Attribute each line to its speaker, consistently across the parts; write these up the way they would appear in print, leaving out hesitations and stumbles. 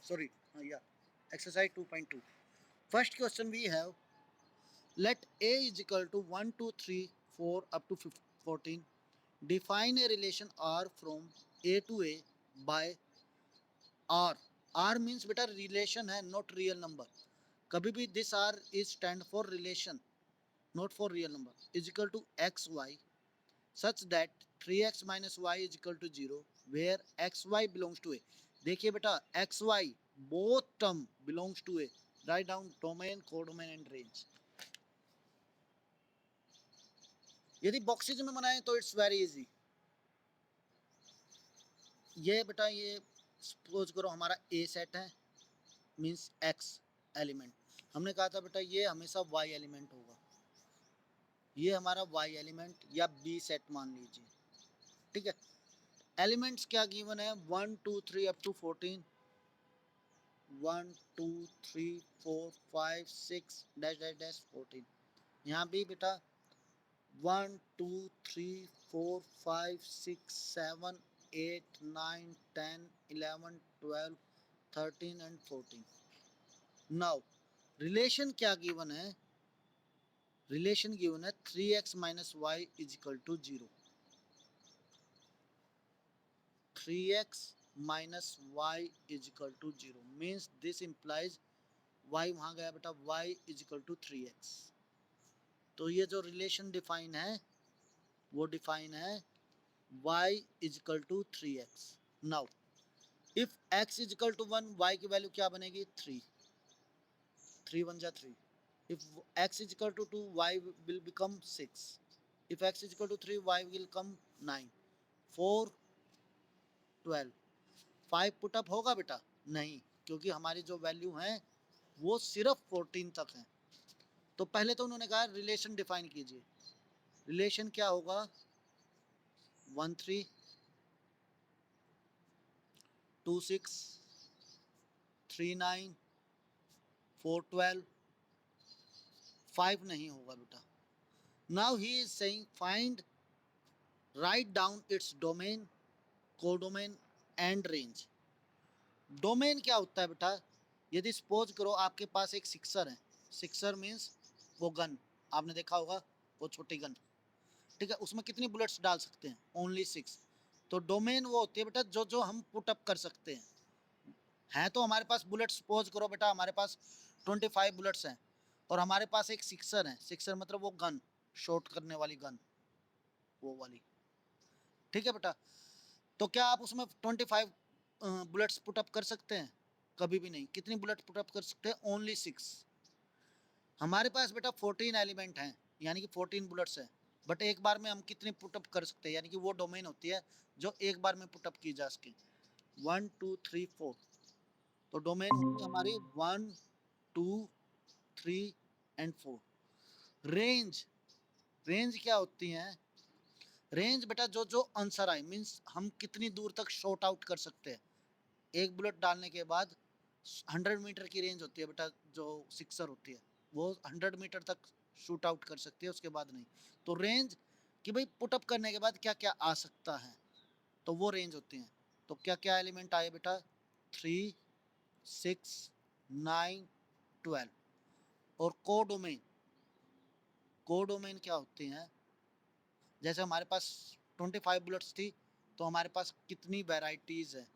Speaker 1: sorry, yeah, exercise 2.2. First question we have, let A is equal to 1, 2, 3, 4 up to 14. Define a relation R from A to A by R. R means बेटा relation है, not real number. कभी भी this R is stand for relation, not for real number. Is equal to x y such that 3x minus y is equal to 0 where x y belongs to A. देखिए बेटा x y both term belongs to A. Write down domain, codomain and range. यदि boxes में बनाए तो it's very easy. ये बेटा ये suppose करो हमारा ए सेट है, मीन्स एक्स एलिमेंट. हमने कहा था बेटा ये हमेशा वाई एलिमेंट होगा. ये हमारा वाई एलिमेंट या बी सेट मान लीजिए. ठीक है. एलिमेंट्स क्या गिवन है, 1 2 3 up to 14. 1 2 3 4 5 6 dash dash dash 14. यहाँ भी बेटा 1 2 3 4 5 6 7 8 9 10 11 12 13 एंड 14. नाउ रिलेशन क्या गिवन है, रिलेशन गिवन है 3x minus y is equal to 0. 3x minus y is equal to 0 means this implies y वहां गया बेटा, y is equal to 3x. तो ये जो रिलेशन डिफाइन है वो डिफाइन है y is equal to 3x. Now if x is equal to 1, y की वैल्यू क्या बनेगी 3. 3 1 जा 3. If x is equal to 2, y will become 6. If x is equal to 3, y will come 9. 4 12. 5 put up होगा बेटा, नहीं, क्योंकि हमारी जो वैल्यू है वो सिर्फ 14 तक है. तो पहले तो उन्होंने कहा रिलेशन डिफाइन कीजिए. रिलेशन क्या होगा, 1 3 2 6 3 9 4 12. 5 नहीं होगा बेटा. Now he is saying find, write down its domain, codomain and range. Domain क्या होता है बेटा, यदि सपोज करो आपके पास एक सिक्सर है. सिक्सर मीन्स वो गन, आपने देखा होगा वो छोटी गन. ठीक है, उसमें कितनी बुलेट्स डाल सकते हैं, ओनली 6. तो डोमेन वो होती है बेटा जो जो हम पुट अप कर सकते हैं. है तो हमारे पास बुलेट, सपोज करो बेटा हमारे पास 25 बुलेट्स हैं और हमारे पास एक सिक्सर है. सिक्सर मतलब वो गन, शॉट करने वाली गन, वो वाली. ठीक है बेटा, तो क्या आप उसमें 25 बुलेट्स पुटअप कर सकते हैं, कभी भी नहीं. कितनी बुलेट पुटअप कर सकते हैं, ओनली 6. हमारे पास बेटा 14 एलिमेंट हैं, यानी कि 14 बुलेट्स हैं. बट एक बार में हम कितनी पुटअप कर सकते हैं, यानी कि वो डोमेन होती है जो एक बार में पुटअप की जा सके. 1 2 3 4. तो डोमेन होती है हमारी 1 2 3 एंड 4. रेंज, रेंज क्या होती है, रेंज बेटा जो जो आंसर आए, मीन्स हम कितनी दूर तक शॉट आउट कर सकते हैं. एक बुलेट डालने के बाद 100 मीटर की रेंज होती है बेटा, जो सिक्सर होती है वो 100 मीटर तक शूट आउट कर सकती है, उसके बाद नहीं. तो रेंज कि भाई पुटअप करने के बाद क्या क्या आ सकता है, तो वो रेंज होती हैं. तो क्या क्या एलिमेंट आए बेटा, 3 6 9 12. और कोडोमेन, कोडोमेन क्या होती हैं, जैसे हमारे पास 25 बुलेट्स थी तो हमारे पास कितनी वेराइटीज़ है,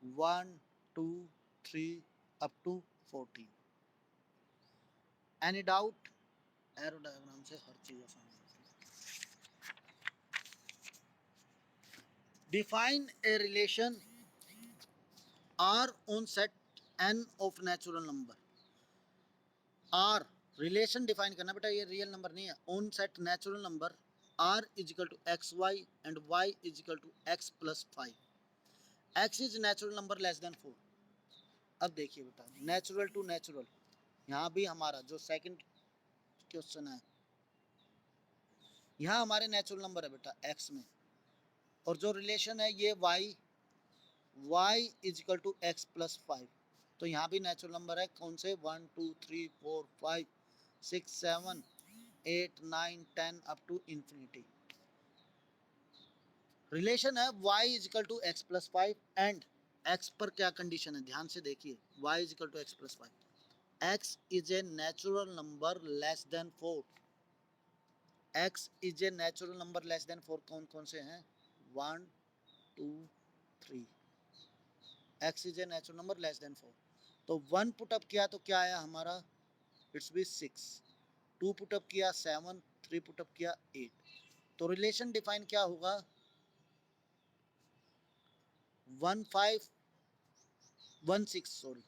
Speaker 1: 1 2 3 up to 14. Any doubt, arrow diagram से हर चीज़ आसान होती है. Define a relation R on set N of natural number. R relation define करना बेटा, ये रियल नंबर नहीं है. On set natural number R is equal to x y and y is equal to x plus 5. X is natural number less than 4. अब देखिए बेटा, natural to natural, यहाँ भी हमारा जो सेकंड क्वेश्चन है, यहाँ हमारे नेचुरल नंबर है बेटा एक्स में, और जो रिलेशन है ये y, y is equal to x plus 5. तो यहाँ भी नेचुरल नंबर है, कौन से, 1 2 3 4 5 6 7 8 9 10 अप टू इन्फिनिटी. रिलेशन है y is equal to x plus 5 and x पर क्या कंडीशन है, ध्यान से देखिए, y is equal to x plus y, x is a natural number less than 4, x is a natural number less than 4, कौन कौन से हैं, 1 2 3, x is a natural number less than 4, तो 1 पुटअप किया तो क्या आया हमारा, इट्स बी 6, 2 पुटअप किया 7, 3 पुटअप किया 8, तो रिलेशन डिफाइन क्या होगा, 1516 सॉरी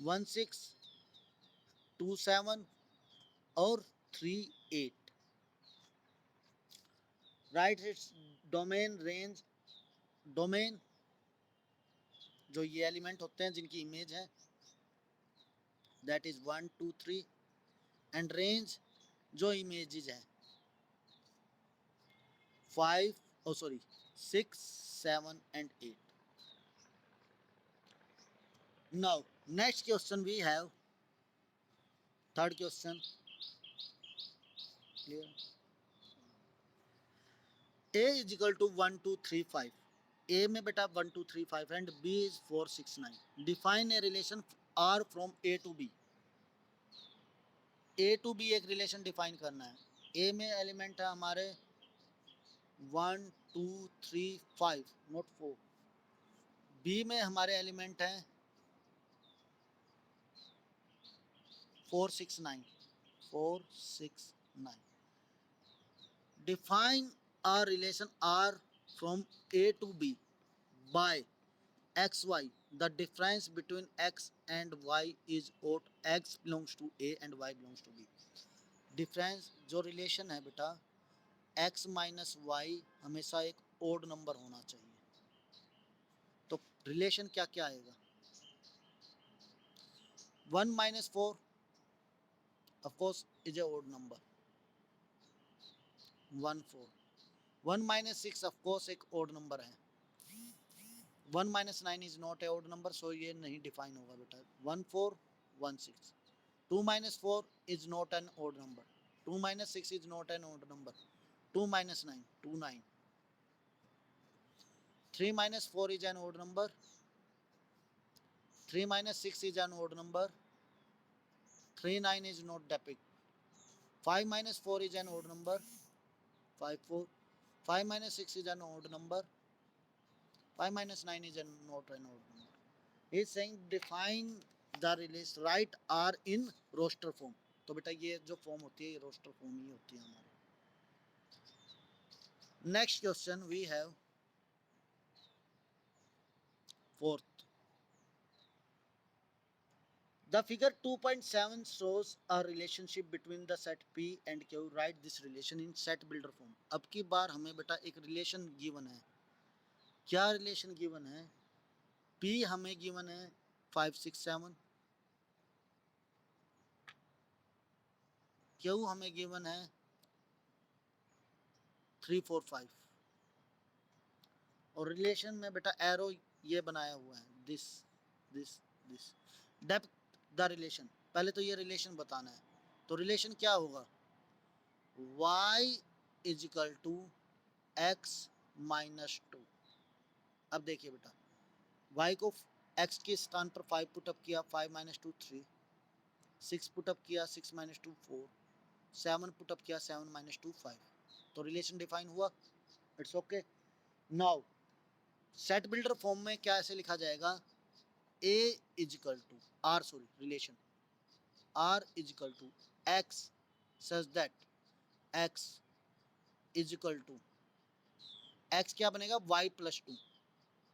Speaker 1: 1627 और 38, right, it's domain range, domain जो ये एलिमेंट होते हैं जिनकी इमेज है दैट इज 1 2 3, एंड रेंज जो इमेजेस है 5 oh sorry 6 7 and 8. Now next question we have, third question, clear, a is equal to 1 2 3 5, A में बेटा 1 2 3 5 and b is 4 6 9, define a relation r from a to b, A to be एक relation define करना है, ए में element है हमारे 1 2 3 5 not 4, B में हमारे एलिमेंट हैं 4 6 9, 4 6 9, define a relation R from A to B by xy, the difference between x and y is odd, x belongs to A and y belongs to B. Difference जो relation है बेटा x minus Y हमेशा एक odd number होना चाहिए, तो relation क्या क्या आएगा, 1 minus 4 of course is a odd number, 1 4, 1 minus 6 of course एक ओड नंबर है, 1 minus 9 is not a odd number, so ये नहीं डिफाइन होगा बेटा, 1 4 1 6, 2 minus 4 is not an odd number, 2 minus 6 is not an odd number, 2 minus 9 2 9, 3 minus 4 is an odd number, 3 minus 6 is an odd number, 3 9 is not depict, 5 minus 4 is an odd number, 5 4, 5 minus 6 is an odd number, 5 minus 9 is not an odd number. He is saying define the relation, write R in roster form, तो बेटा ये जो form होती है ये roster form ही होती है हमारी. Next question we have fourth. The figure 2.7 shows a relationship between the set P and Q. Write this relation in set builder form. अब की बार हमें बेटा एक रिलेशन गिवन है, क्या रिलेशन गिवन है, P हमें गिवन है 5 6 7, Q हमें गिवन है 3 4 5, और रिलेशन में बेटा एरो ये बनाया हुआ है this this this, depth the relation, पहले तो ये रिलेशन बताना है, तो रिलेशन क्या होगा, y is equal to x minus 2. अब देखिए बेटा y को x के स्थान पर 5 पुटअप किया, 5 माइनस 2 3, 6 पुटअप किया 6 माइनस 2 4, 7 पुटअप किया 7 माइनस 2 5, तो रिलेशन डिफाइन हुआ, it's okay. Now set builder form में क्या ऐसे लिखा जाएगा, a is equal to r sorry relation r is equal to x such that x is equal to, x क्या बनेगा y प्लस 2,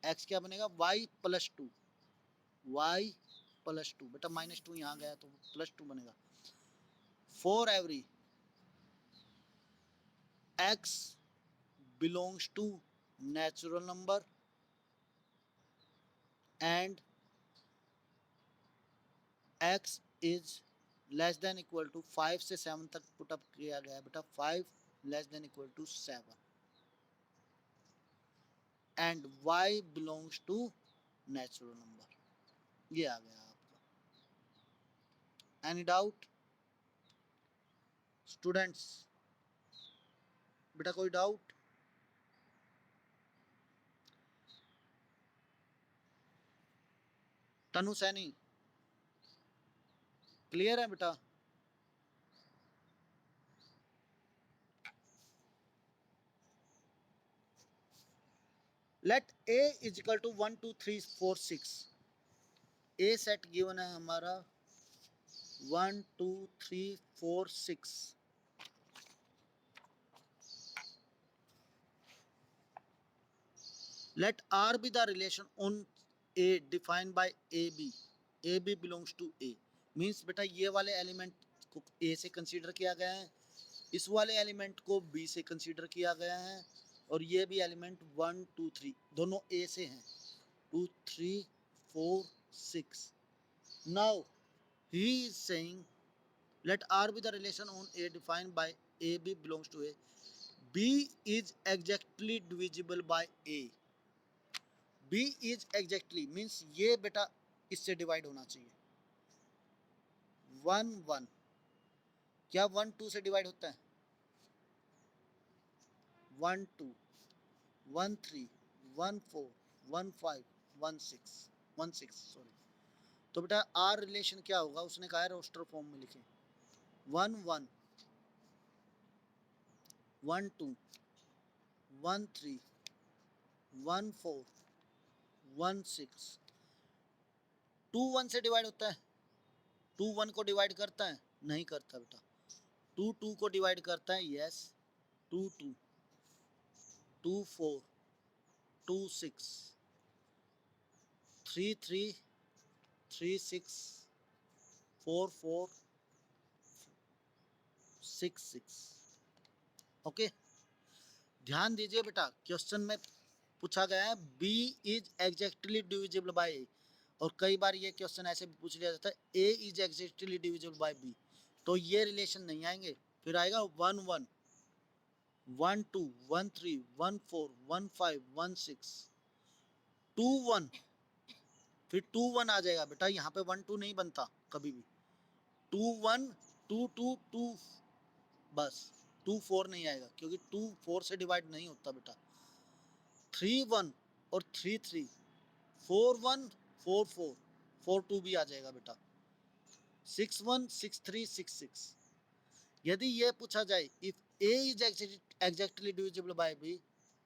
Speaker 1: x क्या बनेगा y प्लस 2, y प्लस 2, बेटा माइनस 2 यहाँ गया तो प्लस 2 बनेगा, for every x belongs to natural number and x is less than equal to 5 से 7 तक पुटअप किया गया है बेटा, 5 less than equal to 7 and y belongs to natural number, ये आ गया आपका. एनी डाउट स्टूडेंट्स, बेटा कोई डाउट, तनु सैनी, क्लियर है बेटा? Let A is equal to 1 2 3 4 6। A set given है हमारा 1 2 3 4 6। Let R be the relation on A defined by AB. AB belongs to A. Means बेटा ये वाले एलिमेंट को A से कंसीडर किया गया है, इस वाले एलिमेंट को B से कंसीडर किया गया है, और ये भी एलिमेंट 1 2 3 दोनों A से हैं। 2 3 4 6। Now he is saying let R be the relation on A defined by AB belongs to A. B is exactly divisible by A. B is exactly means ये बेटा इससे डिवाइड होना चाहिए। 1 1 क्या 1 2 से डिवाइड होता है? 1 2 1 3 1 4 1 5 1 6 1 6 सॉरी। तो बेटा आर रिलेशन क्या होगा? उसने कहा है रोस्टर फॉर्म में लिखे 1 1 1 2 1 3 1 4 1 6। 2 1 से डिवाइड होता है? 2 1 को डिवाइड करता है? नहीं करता बेटा। 2 2 को डिवाइड करता है? यस। 2 2 2 4 2 6 3 3 3 6 4 4 6 6। ओके, ध्यान दीजिए बेटा, क्वेश्चन में पूछा गया है B is exactly divisible by A, और कई बार ये क्वेश्चन ऐसे भी पूछ लिया जाता है A is exactly divisible by B, तो ये रिलेशन नहीं आएंगे। फिर आएगा 1 1 1 2 1 3 1 4 1 5 1 6 2 1, फिर 2 1 आ जाएगा बेटा, यहाँ पे 1 2 नहीं बनता कभी भी। 2 1 2 2 2 बस, 2 4 नहीं आएगा क्योंकि 2 4 से डिवाइड नहीं होता बेटा। 3 1 और 3 3 4 1 4 4 4 2 भी आ जाएगा बेटा। 6 1 6 3 6 6। यदि ये पूछा जाए if A is exactly divisible by B,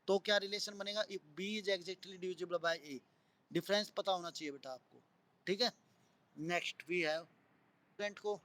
Speaker 1: तो क्या रिलेशन बनेगा? If B is exactly divisible by A. Difference पता होना चाहिए बेटा आपको, ठीक है। नेक्स्ट वी हैव स्टूडेंट को